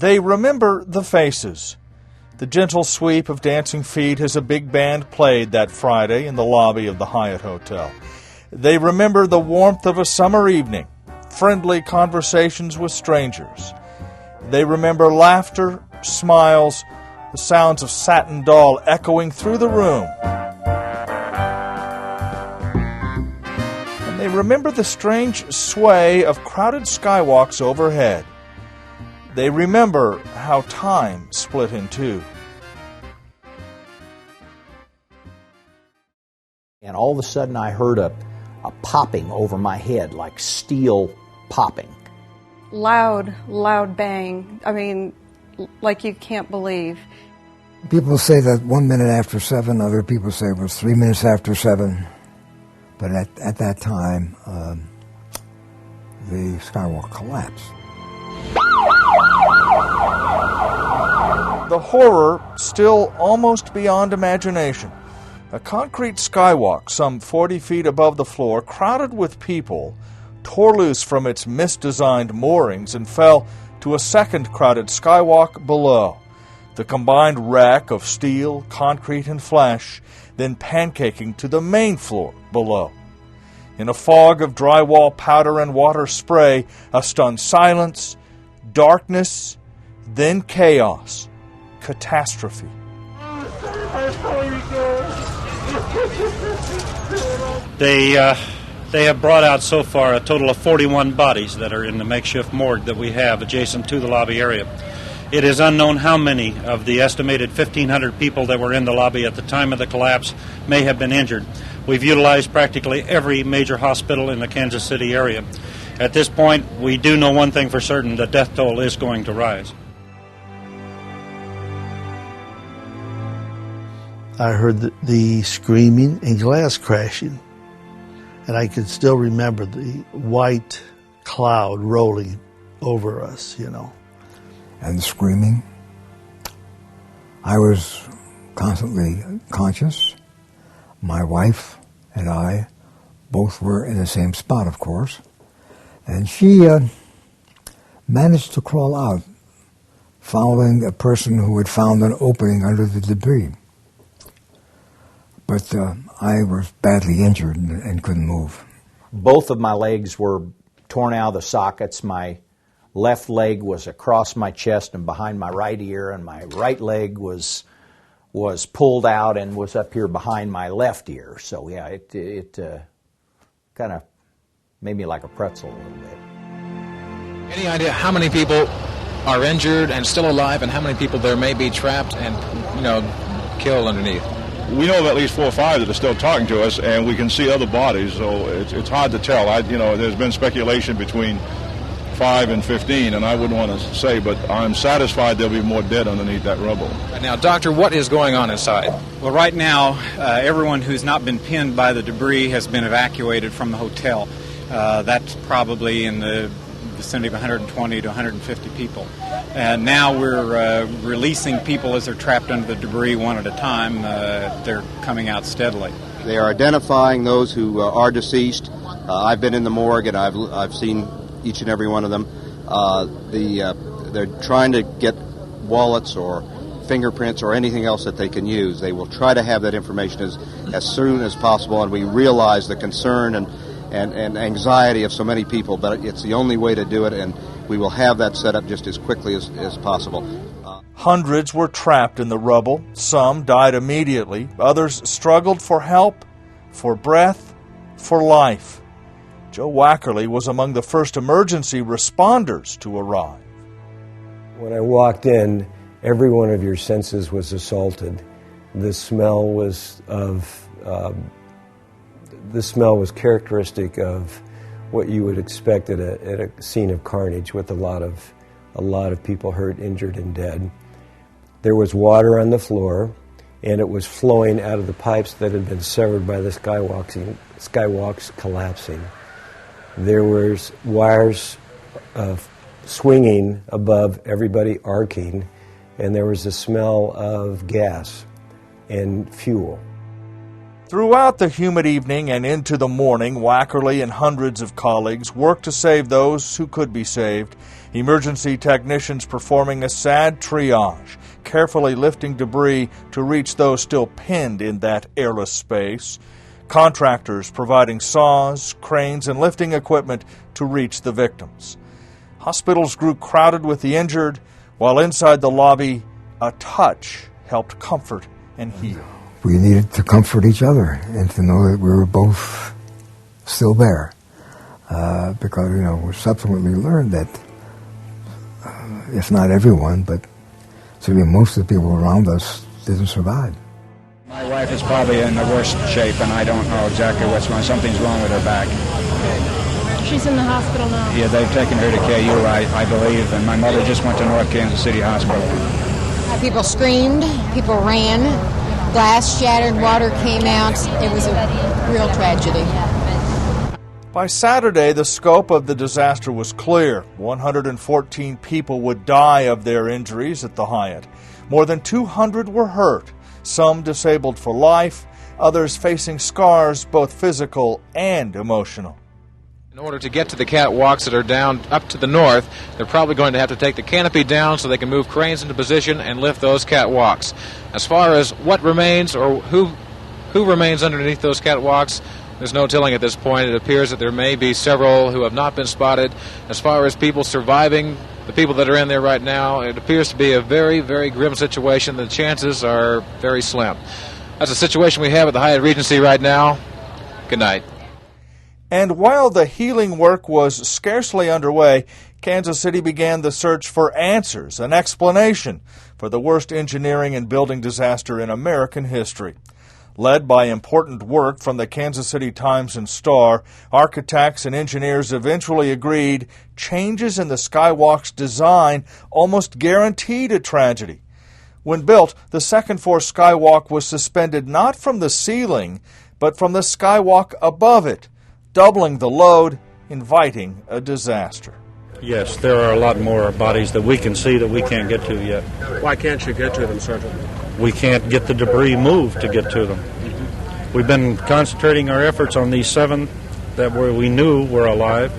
They remember the faces. The gentle sweep of dancing feet as a big band played that Friday in the lobby of the Hyatt Hotel. They remember the warmth of a summer evening, friendly conversations with strangers. They remember laughter, smiles, the sounds of Satin Doll echoing through the room. And they remember the strange sway of crowded skywalks overhead. They remember how time split in two. And all of a sudden I heard a popping over my head, like steel popping. Loud bang. I mean, like you can't believe. People say that 1 minute after 7, other people say it was 3 minutes after 7. But at that time, the skywalk collapsed. The horror still almost beyond imagination. A concrete skywalk some 40 feet above the floor, crowded with people, tore loose from its misdesigned moorings and fell to a second crowded skywalk below. The combined wreck of steel, concrete, and flesh, then pancaking to the main floor below. In a fog of drywall powder and water spray, a stunned silence, darkness, then chaos, catastrophe. They have brought out so far a total of 41 bodies that are in the makeshift morgue that we have adjacent to the lobby area. It is unknown how many of the estimated 1,500 people that were in the lobby at the time of the collapse may have been injured. We've utilized practically every major hospital in the Kansas City area. At this point, we do know one thing for certain: the death toll is going to rise. I heard the screaming and glass crashing, and I could still remember the white cloud rolling over us, you know. And the screaming. I was constantly conscious. My wife and I both were in the same spot, of course. And she managed to crawl out, following a person who had found an opening under the debris. But I was badly injured and couldn't move. Both of my legs were torn out of the sockets. My left leg was across my chest and behind my right ear, and my right leg was pulled out and was up here behind my left ear. So yeah, it kind of made me like a pretzel a little bit. Any idea how many people are injured and still alive, and how many people there may be trapped and, killed underneath? We know of at least 4 or 5 that are still talking to us, and we can see other bodies, so it's hard to tell. There's been speculation between 5 and 15, and I wouldn't want to say, but I'm satisfied there'll be more dead underneath that rubble. Now, Doctor, what is going on inside? Well, right now, everyone who's not been pinned by the debris has been evacuated from the hotel. That's probably in the vicinity of 120 to 150 people. And now we're releasing people as they're trapped under the debris one at a time. They're coming out steadily. They are identifying those who are deceased. I've been in the morgue, and I've seen each and every one of them. They're trying to get wallets or fingerprints or anything else that they can use. They will try to have that information as soon as possible, and we realize the concern and anxiety of so many people, but it's the only way to do it, and we will have that set up just as quickly as possible. Hundreds were trapped in the rubble. Some died immediately. Others struggled for help, for breath, for life. Joe Wackerly was among the first emergency responders to arrive. When I walked in, every one of your senses was assaulted. The smell was characteristic of what you would expect at a scene of carnage, with a lot of people hurt, injured, and dead. There was water on the floor, and it was flowing out of the pipes that had been severed by the skywalks collapsing. There was wires swinging above everybody, arcing, and there was a smell of gas and fuel. Throughout the humid evening and into the morning, Wackerly and hundreds of colleagues worked to save those who could be saved. Emergency technicians performing a sad triage, carefully lifting debris to reach those still pinned in that airless space. Contractors providing saws, cranes, and lifting equipment to reach the victims. Hospitals grew crowded with the injured, while inside the lobby, a touch helped comfort and heal. We needed to comfort each other and to know that we were both still there. Because, we subsequently learned that, if not everyone, but certainly most of the people around us didn't survive. My wife is probably in the worst shape, and I don't know exactly what's wrong. Something's wrong with her back. She's in the hospital now. Yeah, they've taken her to KU, I believe, and my mother just went to North Kansas City Hospital. People screamed, people ran, glass shattered, water came out. It was a real tragedy. By Saturday, the scope of the disaster was clear. 114 people would die of their injuries at the Hyatt. More than 200 were hurt, some disabled for life, others facing scars, both physical and emotional. In order to get to the catwalks that are down up to the north, they're probably going to have to take the canopy down so they can move cranes into position and lift those catwalks. As far as what remains or who remains underneath those catwalks, there's no telling at this point. It appears that there may be several who have not been spotted. As far as people surviving, the people that are in there right now, it appears to be a very, very grim situation. The chances are very slim. That's the situation we have at the Hyatt Regency right now. Good night. And while the healing work was scarcely underway, Kansas City began the search for answers, an explanation for the worst engineering and building disaster in American history. Led by important work from the Kansas City Times and Star, architects and engineers eventually agreed changes in the Skywalk's design almost guaranteed a tragedy. When built, the second-floor Skywalk was suspended not from the ceiling, but from the Skywalk above it, doubling the load, inviting a disaster. Yes, there are a lot more bodies that we can see that we can't get to yet. Why can't you get to them, Sergeant? We can't get the debris moved to get to them. We've been concentrating our efforts on these 7 that we knew were alive,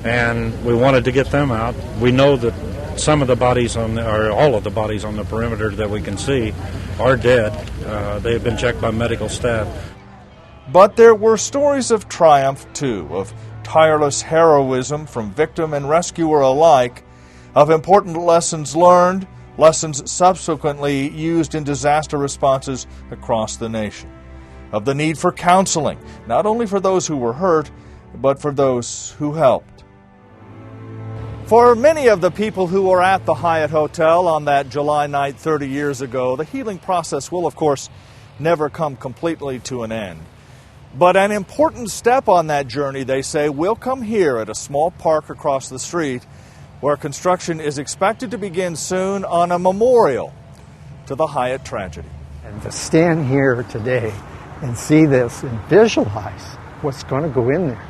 and we wanted to get them out. We know that some of the bodies or all of the bodies on the perimeter that we can see are dead. They have been checked by medical staff. But there were stories of triumph, too, of tireless heroism from victim and rescuer alike, of important lessons learned, lessons subsequently used in disaster responses across the nation, of the need for counseling, not only for those who were hurt, but for those who helped. For many of the people who were at the Hyatt Hotel on that July night 30 years ago, the healing process will, of course, never come completely to an end. But an important step on that journey, they say, will come here at a small park across the street, where construction is expected to begin soon on a memorial to the Hyatt tragedy. And to stand here today and see this and visualize what's going to go in there,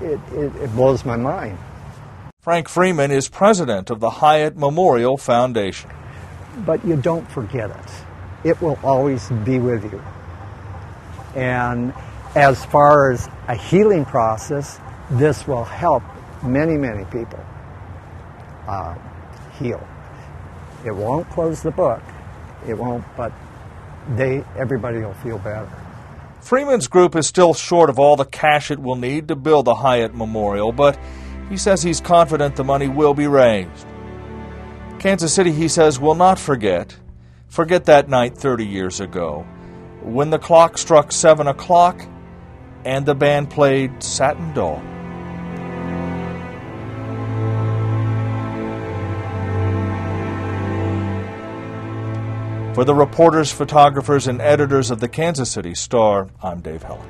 it blows my mind. Frank Freeman is president of the Hyatt Memorial Foundation. But you don't forget it. It will always be with you. And as far as a healing process, this will help many, many people heal. It won't close the book. It won't, but everybody will feel better. Freeman's group is still short of all the cash it will need to build the Hyatt Memorial, but he says he's confident the money will be raised. Kansas City, he says, will not forget that night 30 years ago, when the clock struck 7 o'clock and the band played Satin Doll. For the reporters, photographers, and editors of the Kansas City Star, I'm Dave Heller.